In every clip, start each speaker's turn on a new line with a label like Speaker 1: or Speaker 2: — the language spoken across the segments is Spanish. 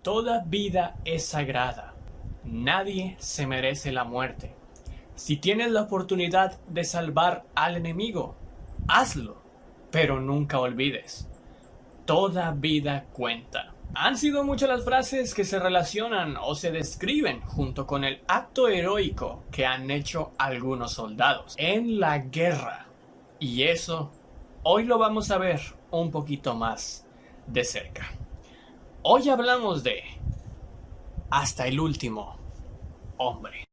Speaker 1: Toda vida es sagrada. Nadie se merece la muerte. Si tienes la oportunidad de salvar al enemigo, hazlo. Pero nunca olvides, toda vida cuenta. Han sido muchas las frases que se relacionan o se describen junto con el acto heroico que han hecho algunos soldados en la guerra. Y eso, hoy lo vamos a ver un poquito más de cerca. Hoy hablamos de hasta el último hombre.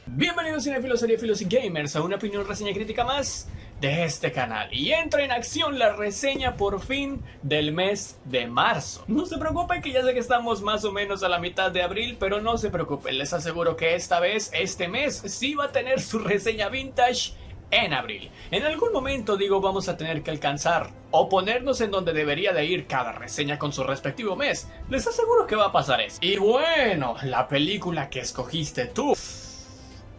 Speaker 1: Bienvenidos cinéfilos, seriefilos y gamers a una opinión, reseña crítica más de este canal. Y entra en acción la reseña por fin del mes de marzo. No se preocupen que ya sé que estamos más o menos a la mitad de abril, pero no se preocupen, les aseguro que esta vez, este mes, sí va a tener su reseña vintage en abril. En algún momento vamos a tener que alcanzar o ponernos en donde debería de ir cada reseña con su respectivo mes. Les aseguro que va a pasar eso. Y bueno, la película que escogiste tú,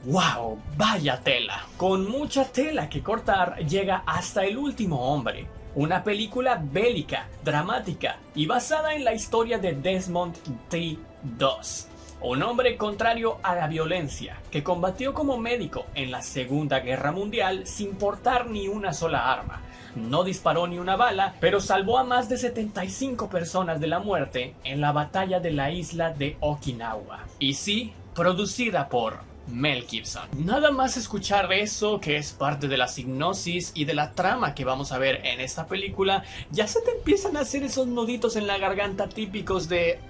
Speaker 1: ¡wow! Vaya tela. Con mucha tela que cortar llega Hasta el último hombre. Una película bélica, dramática y basada en la historia de Desmond T2. Un hombre contrario a la violencia, que combatió como médico en la Segunda Guerra Mundial sin portar ni una sola arma. No disparó ni una bala, pero salvó a más de 75 personas de la muerte en la batalla de la isla de Okinawa. Y sí, producida por Mel Gibson. Nada más escuchar eso, que es parte de la hipnosis y de la trama que vamos a ver en esta película, ya se te empiezan a hacer esos nuditos en la garganta típicos de: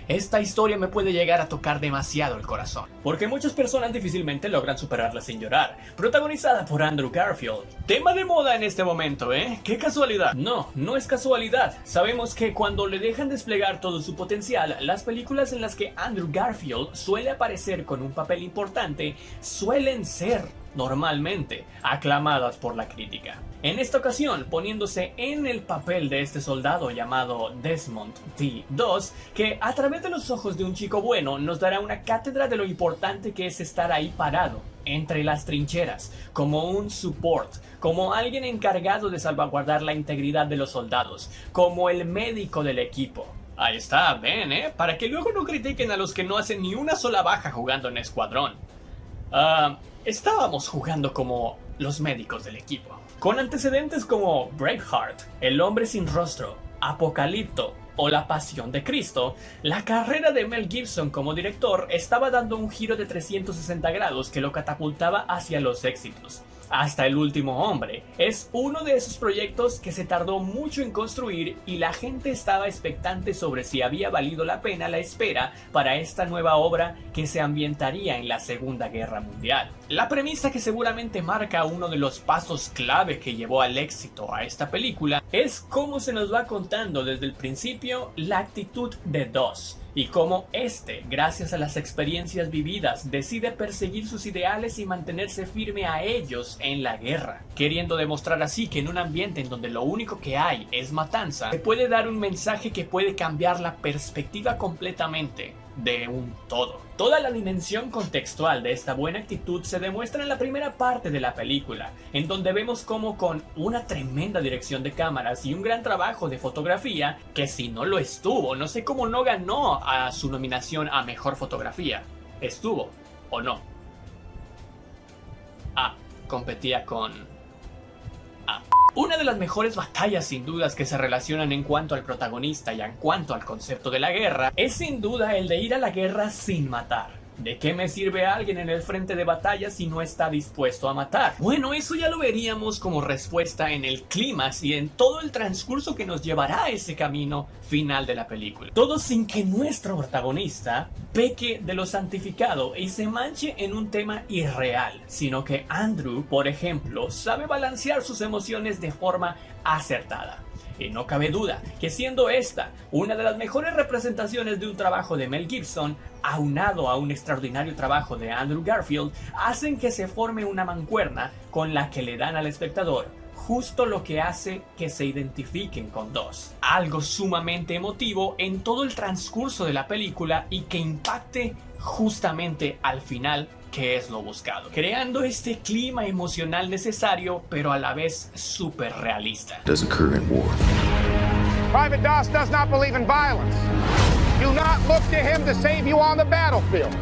Speaker 1: esta historia me puede llegar a tocar demasiado el corazón. Porque muchas personas difícilmente logran superarla sin llorar. Protagonizada por Andrew Garfield. Tema de moda en este momento, ¿eh? ¡Qué casualidad! No, no es casualidad. Sabemos que cuando le dejan desplegar todo su potencial, las películas en las que Andrew Garfield suele aparecer con un papel importante suelen ser normalmente aclamadas por la crítica. En esta ocasión, poniéndose en el papel de este soldado llamado Desmond T2, que a través de los ojos de un chico bueno nos dará una cátedra de lo importante que es estar ahí parado, entre las trincheras, como un support, como alguien encargado de salvaguardar la integridad de los soldados, como el médico del equipo. Ahí está, ven, para que luego no critiquen a los que no hacen ni una sola baja jugando en escuadrón. Estábamos jugando como los médicos del equipo, con antecedentes como Braveheart, El hombre sin rostro, Apocalipto o La pasión de Cristo. La carrera de Mel Gibson como director estaba dando un giro de 360 grados que lo catapultaba hacia los éxitos. Hasta el último hombre es uno de esos proyectos que se tardó mucho en construir y la gente estaba expectante sobre si había valido la pena la espera para esta nueva obra que se ambientaría en la Segunda Guerra Mundial. La premisa que seguramente marca uno de los pasos clave que llevó al éxito a esta película es cómo se nos va contando desde el principio la actitud de Dos, y cómo gracias a las experiencias vividas, decide perseguir sus ideales y mantenerse firme a ellos en la guerra, queriendo demostrar así que en un ambiente en donde lo único que hay es matanza, se puede dar un mensaje que puede cambiar la perspectiva completamente de un todo. Toda la dimensión contextual de esta buena actitud se demuestra en la primera parte de la película, en donde vemos cómo con una tremenda dirección de cámaras y un gran trabajo de fotografía, que si no lo estuvo, no sé cómo no ganó a su nominación a Mejor Fotografía. ¿Estuvo o no? Competía con una de las mejores batallas sin dudas que se relacionan en cuanto al protagonista y en cuanto al concepto de la guerra es sin duda el de ir a la guerra sin matar. ¿De qué me sirve alguien en el frente de batalla si no está dispuesto a matar? Bueno, eso ya lo veríamos como respuesta en el clímax y en todo el transcurso que nos llevará a ese camino final de la película. Todo sin que nuestro protagonista peque de lo santificado y se manche en un tema irreal, sino que Andrew, por ejemplo, sabe balancear sus emociones de forma acertada. Y no cabe duda que siendo esta una de las mejores representaciones de un trabajo de Mel Gibson, aunado a un extraordinario trabajo de Andrew Garfield, hacen que se forme una mancuerna con la que le dan al espectador justo lo que hace que se identifiquen con Dos. Algo sumamente emotivo en todo el transcurso de la película y que impacte justamente al final que es lo buscado, creando este clima emocional necesario, pero a la vez súper realista.
Speaker 2: Does occur in war.
Speaker 3: Private Doss does not believe in violence. Do not look to him to save you on the battlefield.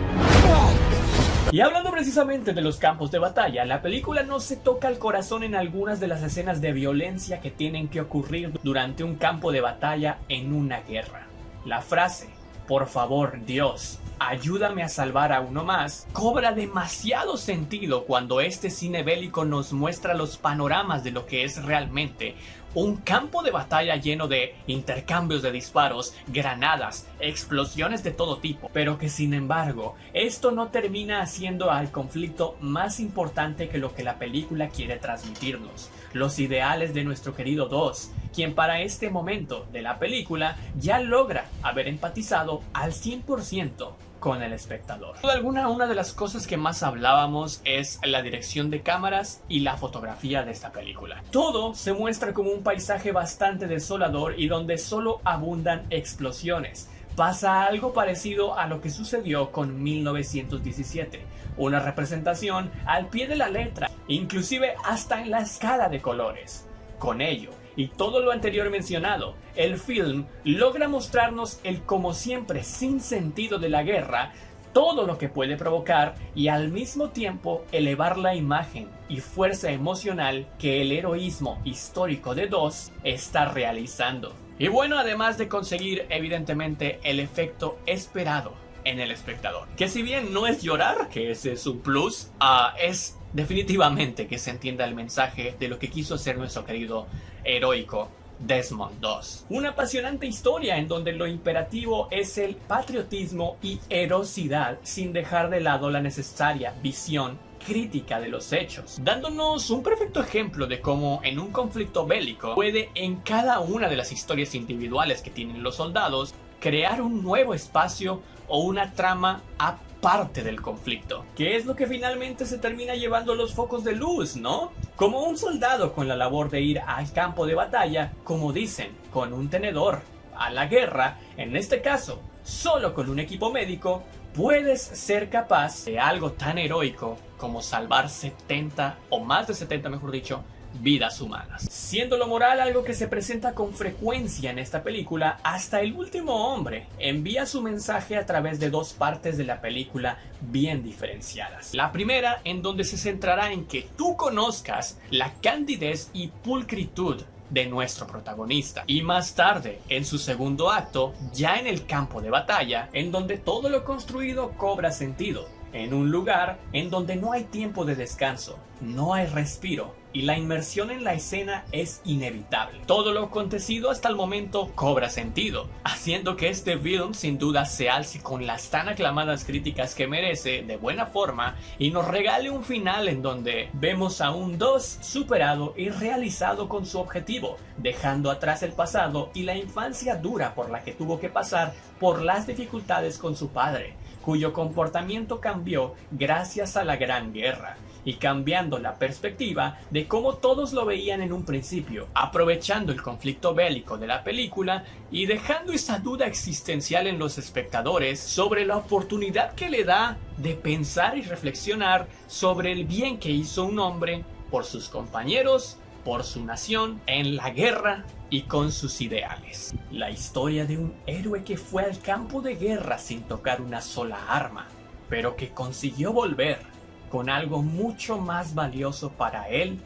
Speaker 1: Y hablando precisamente de los campos de batalla, la película no se toca el corazón en algunas de las escenas de violencia que tienen que ocurrir durante un campo de batalla en una guerra. La frase, por favor, Dios, ayúdame a salvar a uno más, cobra demasiado sentido cuando este cine bélico nos muestra los panoramas de lo que es realmente un campo de batalla lleno de intercambios de disparos, granadas, explosiones de todo tipo, pero que sin embargo, esto no termina haciendo al conflicto más importante que lo que la película quiere transmitirnos, los ideales de nuestro querido Doss, quien para este momento de la película ya logra haber empatizado al 100% con el espectador. Sin duda alguna, una de las cosas que más hablábamos es la dirección de cámaras y la fotografía de esta película. Todo se muestra como un paisaje bastante desolador y donde solo abundan explosiones. Pasa algo parecido a lo que sucedió con 1917, una representación al pie de la letra, inclusive hasta en la escala de colores. Con ello, y todo lo anterior mencionado, el film logra mostrarnos el como siempre sin sentido de la guerra, todo lo que puede provocar y al mismo tiempo elevar la imagen y fuerza emocional que el heroísmo histórico de Doss está realizando. Y bueno, además de conseguir evidentemente el efecto esperado en el espectador, que si bien no es llorar, que ese es un plus, es definitivamente que se entienda el mensaje de lo que quiso hacer nuestro querido heroico Desmond Doss. Una apasionante historia en donde lo imperativo es el patriotismo y heroicidad sin dejar de lado la necesaria visión crítica de los hechos, dándonos un perfecto ejemplo de cómo en un conflicto bélico puede en cada una de las historias individuales que tienen los soldados crear un nuevo espacio o una trama aparte del conflicto, que es lo que finalmente se termina llevando los focos de luz, ¿no? Como un soldado con la labor de ir al campo de batalla, como dicen, con un tenedor a la guerra, en este caso, solo con un equipo médico, puedes ser capaz de algo tan heroico como salvar 70 o más de 70, mejor dicho, vidas humanas. Siendo lo moral algo que se presenta con frecuencia en esta película, hasta el último hombre envía su mensaje a través de dos partes de la película bien diferenciadas. La primera, en donde se centrará en que tú conozcas la candidez y pulcritud de nuestro protagonista, y más tarde, en su segundo acto, ya en el campo de batalla, en donde todo lo construido cobra sentido, en un lugar en donde no hay tiempo de descanso, no hay respiro, y la inmersión en la escena es inevitable. Todo lo acontecido hasta el momento cobra sentido, haciendo que este film sin duda se alce con las tan aclamadas críticas que merece de buena forma y nos regale un final en donde vemos a un Doss superado y realizado con su objetivo, dejando atrás el pasado y la infancia dura por la que tuvo que pasar por las dificultades con su padre, cuyo comportamiento cambió gracias a la Gran Guerra, y cambiando la perspectiva de cómo todos lo veían en un principio, aprovechando el conflicto bélico de la película y dejando esa duda existencial en los espectadores sobre la oportunidad que le da de pensar y reflexionar sobre el bien que hizo un hombre por sus compañeros, por su nación, en la guerra y con sus ideales. La historia de un héroe que fue al campo de guerra sin tocar una sola arma, pero que consiguió volver con algo mucho más valioso para él,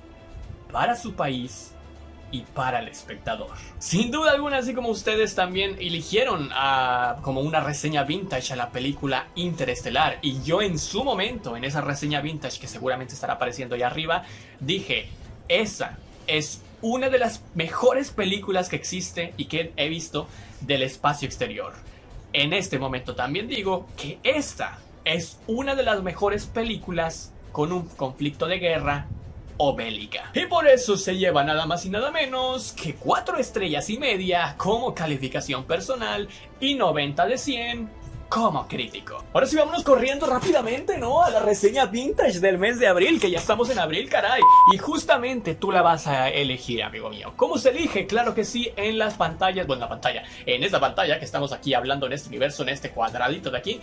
Speaker 1: para su país y para el espectador. Sin duda alguna, así como ustedes también eligieron como una reseña vintage a la película Interestelar, y yo en su momento, en esa reseña vintage que seguramente estará apareciendo ahí arriba, dije, esa es una de las mejores películas que existe y que he visto del espacio exterior. En este momento también digo que esta es una de las mejores películas con un conflicto de guerra o bélica. Y por eso se lleva nada más y nada menos que 4 estrellas y media como calificación personal y 90 de 100 como crítico. Ahora sí, vámonos corriendo rápidamente, ¿no? A la reseña vintage del mes de abril, que ya estamos en abril, caray. Y justamente tú la vas a elegir, amigo mío. ¿Cómo se elige? Claro que sí, en las pantallas, bueno, en esta pantalla que estamos aquí hablando en este universo, en este cuadradito de aquí.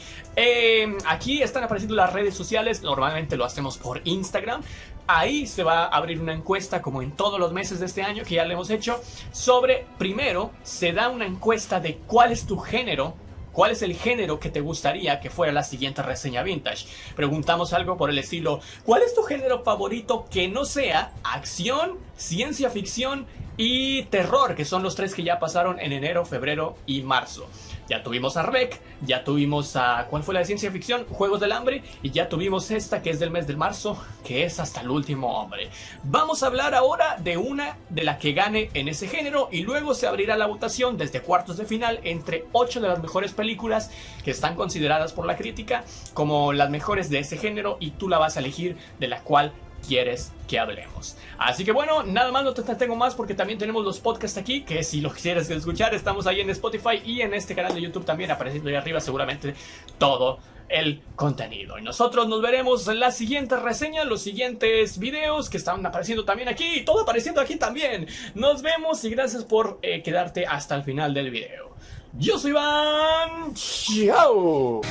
Speaker 1: Aquí están apareciendo las redes sociales, normalmente lo hacemos por Instagram. Ahí se va a abrir una encuesta, como en todos los meses de este año que ya le hemos hecho, sobre, primero, se da una encuesta de cuál es tu género. ¿Cuál es el género que te gustaría que fuera la siguiente reseña vintage? Preguntamos algo por el estilo: ¿cuál es tu género favorito que no sea acción, ciencia ficción y terror? Que son los tres que ya pasaron en enero, febrero y marzo. Ya tuvimos a Rec, ya tuvimos a... ¿cuál fue la de ciencia ficción? Juegos del Hambre. Y ya tuvimos esta que es del mes de marzo, que es Hasta el Último Hombre. Vamos a hablar ahora de una de la que gane en ese género. Y luego se abrirá la votación desde cuartos de final entre 8 de las mejores películas que están consideradas por la crítica como las mejores de ese género. Y tú la vas a elegir de la cual quieres que hablemos. Así que bueno, nada más, no te tengo más porque también tenemos los podcasts aquí, que si lo quieres escuchar estamos ahí en Spotify y en este canal de YouTube también apareciendo ahí arriba seguramente todo el contenido. Y nosotros nos veremos en la siguiente reseña, los siguientes videos que están apareciendo también aquí, y todo apareciendo aquí también. Nos vemos y gracias por quedarte hasta el final del video. Yo soy Iván. ¡Chao!